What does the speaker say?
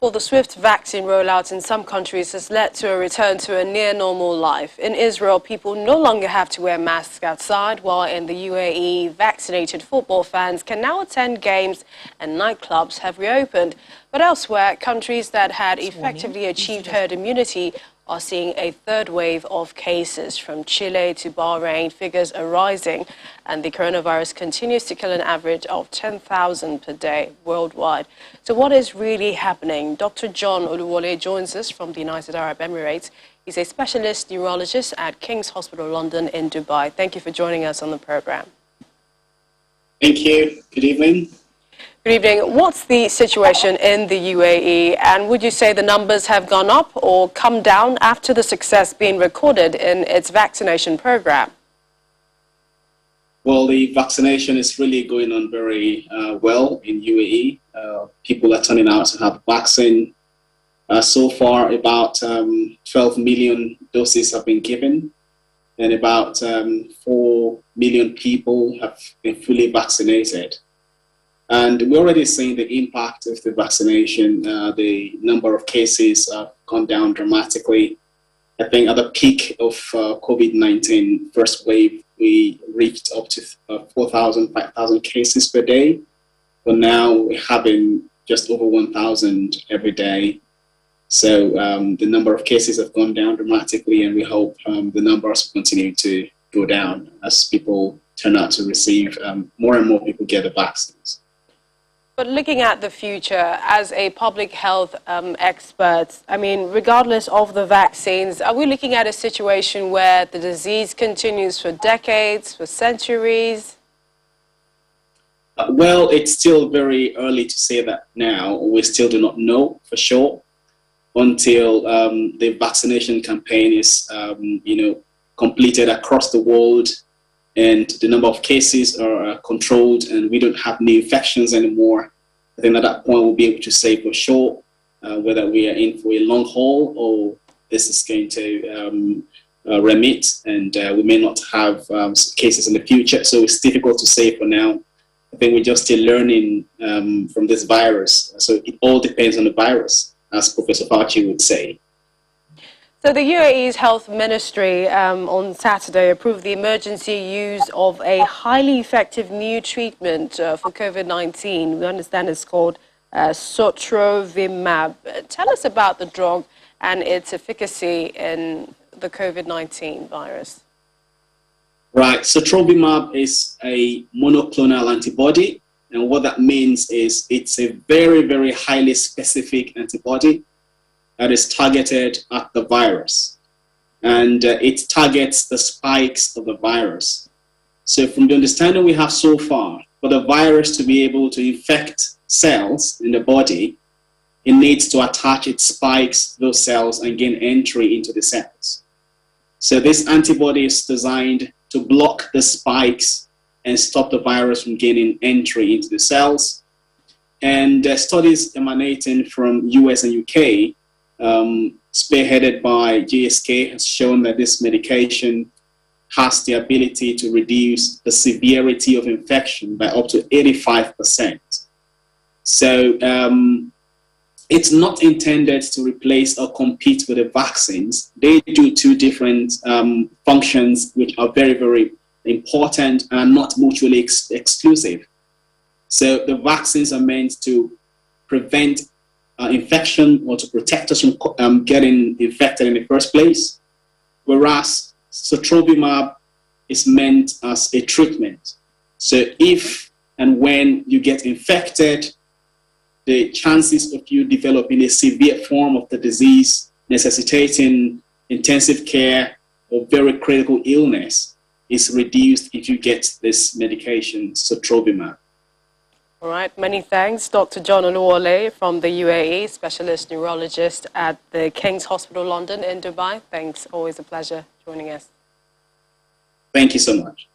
Well, the swift vaccine rollout in some countries has led to a return to a near-normal life. In Israel, people no longer have to wear masks outside, while in the UAE, vaccinated football fans can now attend games and nightclubs have reopened. But elsewhere, countries that had effectively achieved herd immunity are seeing a third wave of cases. From Chile to Bahrain, figures are rising, and the coronavirus continues to kill an average of 10,000 per day worldwide. So what is really happening? Dr. John Oluwole joins us from the United Arab Emirates. He's a specialist neurologist at King's Hospital London in Dubai. Thank you for joining us on the program. Thank you. Good evening. Good evening. What's the situation in the UAE, and would you say the numbers have gone up or come down after the success being recorded in its vaccination program? Well, the vaccination is really going on very well in UAE. People are turning out to have vaccine. So far, about 12 million doses have been given, and about 4 million people have been fully vaccinated. And we're already seeing the impact of the vaccination. The number of cases have gone down dramatically. I think at the peak of COVID-19 first wave, we reached up to 4,000, 5,000 cases per day. But now we're having just over 1,000 every day. So the number of cases have gone down dramatically, and we hope the numbers will continue to go down as people turn out to receive, more and more people get the vaccines. But looking at the future, as a public health expert, I mean, regardless of the vaccines, are we looking at a situation where the disease continues for decades, for centuries? Well, it's still very early to say that now. We still do not know for sure until the vaccination campaign is, completed across the world, and the number of cases are controlled, and we don't have new infections anymore. I think at that point we'll be able to say for sure whether we are in for a long haul or this is going to remit, and we may not have cases in the future. So it's difficult to say for now. I think we're just still learning from this virus. So it all depends on the virus, as Professor Fauci would say. So the UAE's health ministry on Saturday approved the emergency use of a highly effective new treatment for COVID-19. We understand it's called sotrovimab. Tell us about the drug and its efficacy in the COVID-19 virus. Right, sotrovimab is a monoclonal antibody, and what that means is it's a very, very highly specific antibody that is targeted at the virus, and it targets the spikes of the virus. So from the understanding we have so far, for the virus to be able to infect cells in the body, it needs to attach its spikes to those cells and gain entry into the cells. So this antibody is designed to block the spikes and stop the virus from gaining entry into the cells. And studies emanating from US and UK, spearheaded by GSK, has shown that this medication has the ability to reduce the severity of infection by up to 85%. So it's not intended to replace or compete with the vaccines. They do two different functions which are very, very important and are not mutually exclusive. So the vaccines are meant to prevent infection or to protect us from getting infected in the first place, whereas sotrovimab is meant as a treatment. So if and when you get infected, the chances of you developing a severe form of the disease necessitating intensive care or very critical illness is reduced if you get this medication, sotrovimab. All right, many thanks. Dr. John Oluwole from the UAE, specialist neurologist at the King's Hospital London in Dubai. Thanks, always a pleasure joining us. Thank you so much.